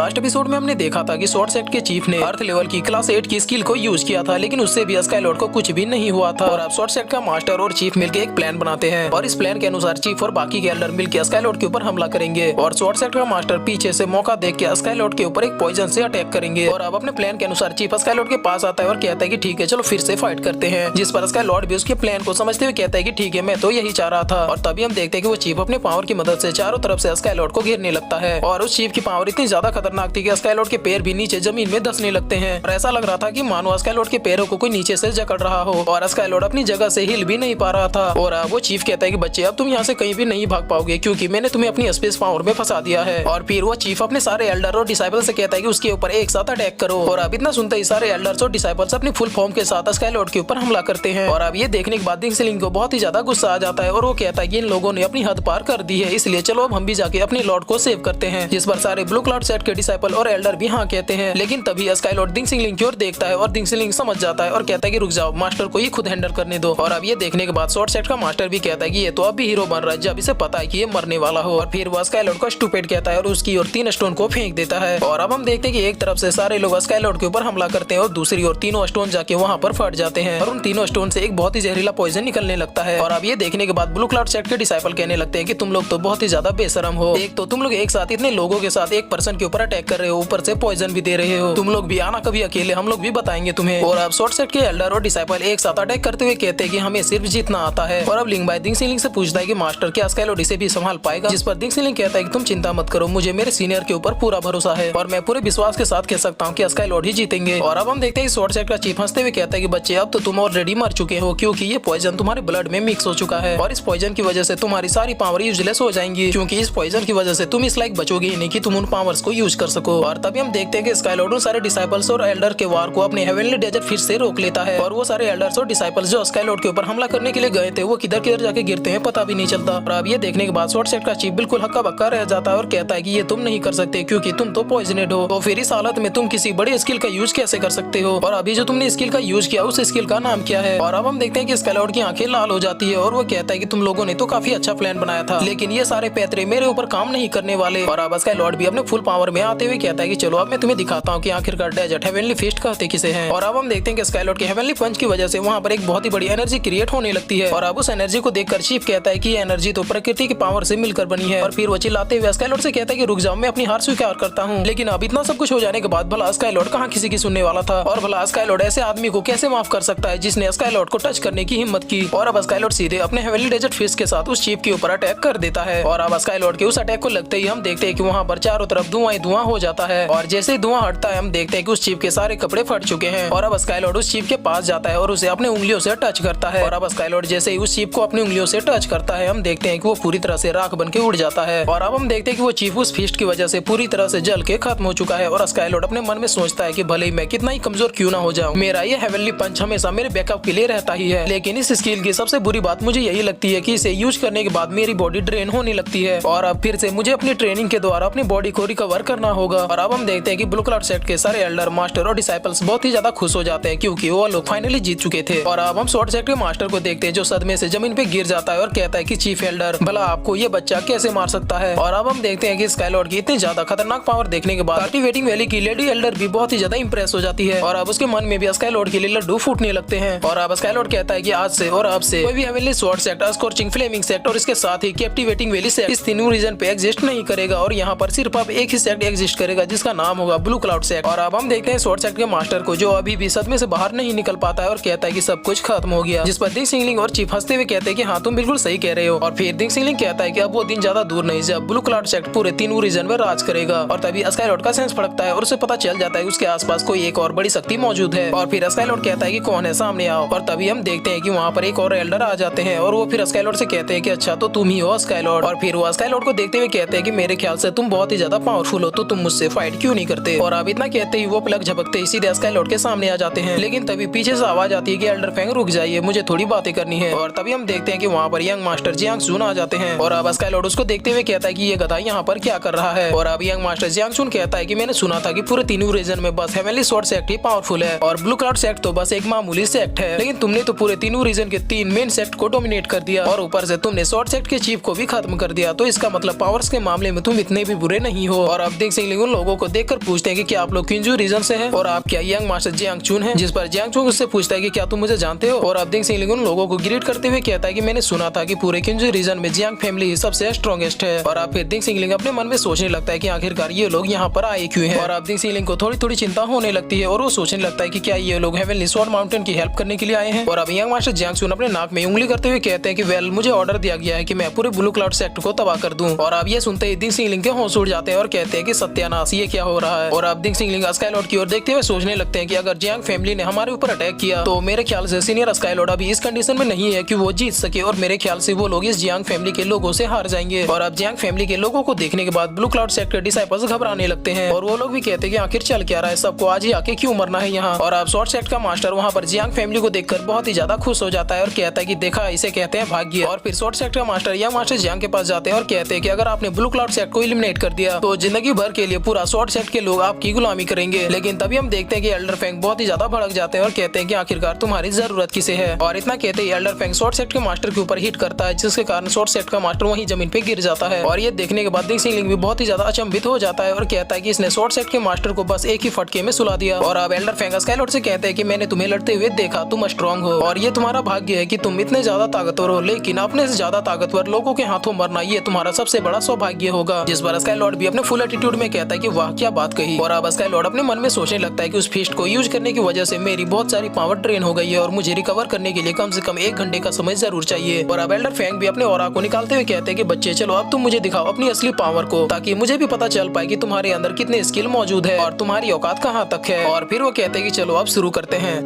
Last episode में हमने देखा था कि स्वॉर्ड सेक्ट के चीफ ने अर्थ लेवल की क्लास 8 की स्किल को यूज किया था, लेकिन उससे भी स्काईलॉर्ड को कुछ भी नहीं हुआ था। और अब स्वॉर्ड सेक्ट का मास्टर और चीफ मिलकर एक प्लान बनाते हैं और इस प्लान के अनुसार चीफ और बाकी के एल्डर मिलकर स्काईलॉर्ड के ऊपर हमला करेंगे और स्वॉर्ड सेक्ट का मास्टर पीछे से मौका देख के स्काईलॉर्ड के ऊपर एक पॉइजन से अटैक करेंगे। और अब अपने प्लान के अनुसार चीफ स्काईलॉर्ड के पास आता है और कहता है कि ठीक है चलो फिर से फाइट करते हैं, जिस पर स्काईलॉर्ड भी उसके प्लान को समझते हुए कहता है कि ठीक है मैं तो यही चाह रहा था। और तभी हम देखते हैं कि वो चीफ अपने पावर की मदद से चारों तरफ से स्काईलॉर्ड को घेरने लगता है और उस चीफ की पावर इतनी ज्यादा खतरनाक थी कि स्काईलॉर्ड के पैर भी नीचे जमीन में धंसने लगते हैं और ऐसा लग रहा था कि मानो स्काईलॉर्ड के पैरों को कोई नीचे से जकड़ रहा हो और स्काईलॉर्ड अपनी जगह से हिल भी नहीं पा रहा था। और वो चीफ कहता है कि बच्चे अब तुम यहाँ से कहीं भी नहीं भाग पाओगे क्योंकि मैंने तुम्हें अपनी स्पेस पावर में फंसा दिया है। और फिर वो चीफ अपने सारे एल्डर और डिसाइबल से कहता है कि उसके ऊपर एक साथ अटैक करो। और अब इतना सुनते ही सारे एल्डर्स और डिसाइबल्स अपनी फुल फॉर्म के साथ स्काईलॉर्ड के ऊपर हमला करते हैं। और अब ये देखने के बाद दिंगस्लिंग को बहुत ही ज्यादा गुस्सा आ जाता है और वो कहता है कि इन लोगों ने अपनी हद पार कर दी है, इसलिए चलो अब हम भी जाके अपने लॉर्ड को सेव करते हैं। जिस पर सारे ब्लू क्लाउड सेट के डिसाइपल और एल्डर भी हाँ कहते हैं, लेकिन तभी स्काईलॉर्ड दिंगस्लिंग की ओर देखता है और दिंगस्लिंग समझ जाता है और कहता है कि रुक जाओ, मास्टर को ही खुद हैंडल करने दो। और अब ये देखने के बाद स्वॉर्ड सेट का मास्टर भी कहता है कि ये तो अभी हीरो बन रहा है जब इसे पता है कि ये मरने वाला हो। और फिर वो स्काईलॉर्ड को स्टूपिड कहता है और उसकी ओर 3 स्टोन को फेंक देता है। और अब हम देखते हैं कि एक तरफ से सारे लोग स्काईलॉर्ड के ऊपर हमला करते हैं और दूसरी ओर तीनों स्टोन जाके वहाँ पर फट जाते हैं और उन तीनों स्टोन से एक बहुत ही जहरीला पॉइजन निकलने लगता है। और अब ये देखने के बाद ब्लू क्लाउड सेट के डिसाइपल कहने लगते हैं कि तुम लोग तो बहुत ही ज्यादा बेशरम हो, एक तो तुम लोग एक साथ इतने लोगों के साथ एक पर्सन के ऊपर अटैक कर रहे हो, ऊपर से पॉइजन भी दे रहे हो, तुम लोग भी आना कभी अकेले, हम लोग भी बताएंगे तुम्हें। और अब स्वॉर्ड सेट के एल्डर और डिसाइपल एक साथ अटैक करते हुए कहते हैं कि हमें सिर्फ जीतना आता है। और अब लिंग बाय दिंगस्लिंग से पूछता है कि मास्टर क्या स्काईलॉर्ड इसे भी संभाल पाएगा, जिस पर दिंगस्लिंग कहता है कि तुम चिंता मत करो, मुझे मेरे सीनियर के ऊपर पूरा भरोसा है और मैं पूरे विश्वास के साथ कह सकता हूँ कि स्काईलॉर्ड ही जीतेंगे। और अब हम देखते हैं स्वॉर्ड सेट का चीफ हंसते हुए कहता है कि बच्चे अब तो तुम ऑलरेडी मर चुके हो क्योंकि ये पॉइजन तुम्हारे ब्लड में मिक्स हो चुका है और इस पॉइजन की वजह से तुम्हारी सारी पावर यूजलेस हो जाएंगी, क्योंकि इस पॉइजन की वजह से तुम इस लायक बचोगे ही नहीं कि तुम उन पावर्स को यूज कर सको। और तभी हम देखते हैं कि स्काईलॉर्ड उन सारे डिसाइपल्स और एल्डर के वार को अपने हेवनली डेजर्ट फिर से रोक लेता है और वो सारे एल्डर्स और डिसाइपल्स जो स्काईलॉर्ड के ऊपर हमला करने के लिए गए थे वो किधर किधर जाके गिरते हैं पता भी नहीं चलता। और अब ये देखने के बाद स्वॉर्ड सेट का चीफ बिल्कुल हक्का बक्का रह जाता है और कहता है कि ये तुम नहीं कर सकते क्योंकि तुम तो पॉइजनेड हो, तो फिर इस हालत में तुम किसी बड़ी स्किल का यूज कैसे कर सकते हो, और अभी जो तुमने स्किल का यूज किया उस स्किल का नाम क्या है। और अब हम देखते हैं कि स्काईलॉर्ड की आंखें लाल हो जाती है और वो कहता है कि तुम लोगों ने तो काफी अच्छा प्लान बनाया था, लेकिन ये सारे पैतरे मेरे ऊपर काम नहीं करने वाले। और अब स्काईलॉर्ड भी अपने फुल पावर में आते हुए कहता है कि चलो अब मैं तुम्हें दिखाता हूँ कि आखिरकार डेजर्ट हेवनली फीस्ट कहते किसे हैं। और अब हम देखते हैं कि स्काईलॉर्ड के हेवनली पंच की वजह से वहाँ पर एक बहुत ही बड़ी एनर्जी क्रिएट होने लगती है और अब उस एनर्जी को देखकर चीफ कहता है कि ये एनर्जी तो प्रकृति की पावर से मिलकर बनी है। और फिर वो चिल्लाते हुए स्काईलॉर्ड से कहता है कि रुक जाओ, मैं अपनी हार स्वीकार करता हूँ। लेकिन अब इतना सब कुछ हो जाने के बाद भला स्काईलॉर्ड कहाँ किसी की सुनने वाला था, और भला स्काईलॉर्ड ऐसे आदमी को कैसे माफ कर सकता है जिसने स्काईलॉर्ड को टच करने की हिम्मत की। और अब स्काईलॉर्ड सीधे अपने हेवनली डेजर्ट फिस्ट के साथ उस चीफ के ऊपर अटैक कर देता है। और अब स्काईलॉर्ड के उस अटैक को लगते ही हम देखते हैं कि वहाँ पर चारों तरफ धुआं ही धुआं हो जाता है और जैसे ही धुआं हटता है हम देखते हैं कि उस चीफ के सारे कपड़े फट चुके हैं। और अब स्काईलॉर्ड उस चीफ के पास जाता है और उसे अपनी उंगलियों से टच करता है। और अब स्काईलॉर्ड जैसे ही उस चीफ को अपनी उंगलियों से टच करता है हम देखते हैं कि वो पूरी तरह से राख बन के उड़ जाता है। और अब हम देखते हैं कि वो चीफ उस फीस्ट की वजह से पूरी तरह से जल के खत्म हो चुका है। और स्काईलॉर्ड अपने मन में सोचता है कि भले ही मैं कितना ही कमजोर क्यों ना हो जाऊं, मेरा ये हेवनली पंच हमेशा मेरे बैकअप के लिए रहता ही है। लेकिन इस स्किल की सबसे बुरी बात मुझे यही लगती है कि इसे यूज करने के बाद मेरी बॉडी ड्रेन होने लगती है और अब फिर से मुझे अपनी ट्रेनिंग के द्वारा अपनी बॉडी को रिकवर करना होगा। और अब हम देखते हैं कि ब्लू क्लाउड सेट के सारे एल्डर, मास्टर और डिसाइपल्स बहुत ही ज्यादा खुश हो जाते हैं क्योंकि वो लोग फाइनली जीत चुके थे। और अब हम स्वॉर्ड सेट के मास्टर को देखते हैं जो सदमे से जमीन पे गिर जाता है और कहता है कि चीफ एल्डर, भला आपको ये बच्चा कैसे मार सकता है। और अब हम देखते हैं कि स्काईलॉर्ड की इतनी ज्यादा खतरनाक पावर देखने के बाद कल्टीवेटिंग वैली की लेडी एल्डर भी बहुत ही ज्यादा इंप्रेस हो जाती है और अब उसके मन में भी स्काईलॉर्ड के लिए लड्डू फूटने लगते हैं। और अब स्काईलॉर्ड कहता है कि आज से और अब से कोई भी heavenly sword sect, scorching flaming sect और इसके साथ ही कैप्टिवेटिंग वैली सेक्ट इस तीनों रीजन पे एग्जिस्ट नहीं करेगा और यहाँ पर सिर्फ अब एक ही सेक्ट एग्जिस्ट करेगा जिसका नाम होगा ब्लू क्लाउड सेक्ट। और अब हम देखते हैं स्वॉर्ड सेक्ट के मास्टर को जो अभी भी सदमे से बाहर नहीं निकल पाता है और कहता है कि सब कुछ खत्म हो गया, जिस पर दिंगस्लिंग और चीफ हंसते हुए कहते हैं कि हाँ तुम बिल्कुल सही कह रहे हो। और फिर दिंगस्लिंग कहता है कि अब वो दिन ज्यादा दूर नहीं जब ब्लू क्लाउड सेक्ट पूरे तीनों रीजन में राज करेगा। और तभी स्काईलॉर्ड का सेंस फड़कता है और उसे पता चल जाता है उसके आसपास कोई एक और बड़ी शक्ति मौजूद है। और फिर स्काईलॉर्ड कहता है कि कौन है, सामने आओ। और तभी हम देखते हैं कि वहाँ पर एक और एल्डर आ जाते हैं और वो फिर स्काईलॉर्ड से कहते हैं कि अच्छा तो तुम ही हो स्काईलॉर्ड। और फिर वो स्काईलॉर्ड को देखते हुए कहते हैं कि मेरे ख्याल से तुम बहुत ही ज्यादा पावरफुल हो तो तुम मुझसे फाइट क्यों नहीं करते। और अब इतना कहते ही वो पलक झपकते ही सीधे स्काईलॉर्ड के सामने आ जाते हैं, लेकिन तभी पीछे से आवाज आती है कि एल्डर फेंग रुक जाइए, मुझे थोड़ी बातें करनी है। और तभी हम देखते हैं कि वहाँ पर यंग मास्टर जियांग सुन आ जाते हैं और अब स्काईलॉर्ड उसको देखते हुए कहता है कि ये गधा यहाँ पर क्या कर रहा है। और अब यंग मास्टर जियांग सुन कहता है कि मैंने सुना था कि पूरे तीनों रीजन में बस हेवनली स्वॉर्ड सेक्ट ही पावरफुल है और ब्लू क्लाउड सेक्ट तो बस एक मामूली सेक्ट है, लेकिन तुमने तो पूरे तीनों रीजन के 3 मेन सेक्ट को डोमिनेट कर दिया और ऊपर से तुमने स्वॉर्ड सेक्ट के चीफ को भी खत्म कर दिया, तो इसका मतलब पावर्स के मामले में तुम इतने भी बुरे नहीं हो। और अब सिंगलिंग उन लोगों को देखकर पूछते हैं कि क्या आप लोग किंजू रीजन से हैं और आप क्या यंग मास्टर जियांग चुन हैं। जिस पर जियांग चुन उससे पूछता है कि क्या तुम मुझे जानते हो। और अब्दिंग सिंगलिंग उन लोगों को ग्रीट करते हुए कहता है कि मैंने सुना था कि पूरे किंजू रीजन में जियांग फैमिली ही सबसे स्ट्रॉन्गेस्ट है। और अब दिंग सिंगलिंग अपने मन में सोचने लगता है कि आखिरकार ये लोग यहाँ पर आए क्यों हैं। और अब दिंग सिंगलिंग को थोड़ी थोड़ी चिंता होने लगती है और वो सोचने लगता है कि क्या ये लोग हेवनली स्वॉर्ड माउंटेन की हेल्प करने के लिए आए हैं। और अब यंग मास्टर जियांग चुन अपने नाक में उंगली करते हुए कहते हैं कि वेल मुझे ऑर्डर दिया गया है कि मैं पूरे ब्लू क्लाउड सेक्टर को तबाह कर दूं। और अब ये सुनते ही दिंग सिंगलिंग के होश उड़ जाते हैं और कहते हैं कि सत्यानाश ये क्या हो रहा है। और अब दिंग सिंगलिंग स्काईलॉर्ड की ओर देखते हुए सोचने लगते हैं कि अगर जियांग फैमिली ने हमारे ऊपर अटैक किया तो मेरे ख्याल से सीनियर स्काईलॉर्ड अभी इस कंडीशन में नहीं है कि वो जीत सके और मेरे ख्याल से वो लोग इस जियांग फैमिली के लोगों से हार जाएंगे। और अब जियांग फैमिली के लोगों को देखने के बाद ब्लू क्लाउड सेक्टर डिसाइपल्स घबराने लगते हैं और वो लोग भी कहते हैं कि आखिर चल क्या रहा है, सबको आज ही आके क्यों मरना है यहाँ। और अब शॉर्ट सेक्ट का मास्टर वहाँ पर जियांग फैमिली को देखकर बहुत ही ज्यादा खुश हो जाता है और कहता है कि देखा इसे कहते हैं भाग्य। और फिर शॉर्ट सेक्ट का मास्टर यंग मास्टर जियांग के पास जाते हैं और कहते हैं कि अगर आपने ब्लू क्लाउड सेक्ट को एलिमिनेट कर दिया तो जिंदगी भर के लिए पूरा शॉर्ट सेक्ट के लोग आपकी गुलामी करेंगे। लेकिन तभी हम देखते हैं कि एल्डर फेंग बहुत ही ज्यादा भड़क जाते हैं और कहते हैं कि आखिरकार तुम्हारी जरूरत किसे है। और इतना कहते ही एल्डर फेंग शॉर्ट सेक्ट के मास्टर के ऊपर हिट करता है जिसके कारण शॉर्ट सेक्ट का मास्टर वहीं जमीन पे गिर जाता है। और ये देखने के बाद दिंग सिंगलिंग भी बहुत ही ज्यादा अचंभित हो जाता है और कहता है कि इसने शॉर्ट सेक्ट के मास्टर को बस एक ही फटके में सुला दिया। और अब एल्डर फेंग स्काईलॉर्ड से कहते हैं कि मैंने तुम्हें लड़ते हुए देखा, तुम स्ट्रांग हो और ये तुम्हारा भाग्य है कि तुम इतने ज्यादा ताकतवर हो, लेकिन अपने से ज्यादा ताकतवर लोगों के हाथों मरना ये तुम्हारा सबसे बड़ा सौभाग्य होगा। जिस पर स्काईलॉर्ड भी अपने फुल एटीट्यूड में कहता है कि वाह क्या बात कही। और अब स्काईलॉर्ड अपने मन में सोचने लगता है कि उस फिस्ट को यूज करने की वजह से मेरी बहुत सारी पावर ड्रेन हो गई है और मुझे रिकवर करने के लिए कम से कम 1 घंटे का समय जरूर चाहिए। और अब एल्डर फेंग भी अपने ऑरा को निकालते हुए कहते हैं कि बच्चे चलो अब तुम मुझे दिखाओ अपनी असली पावर को, ताकि मुझे भी पता चल पाए कि तुम्हारे अंदर कितने स्किल मौजूद है और तुम्हारी औकात कहाँ तक है। और फिर वो कहते हैं कि चलो अब शुरू करते हैं।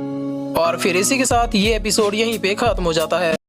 और फिर इसी के साथ ये एपिसोड यहीं पे खत्म हो जाता है।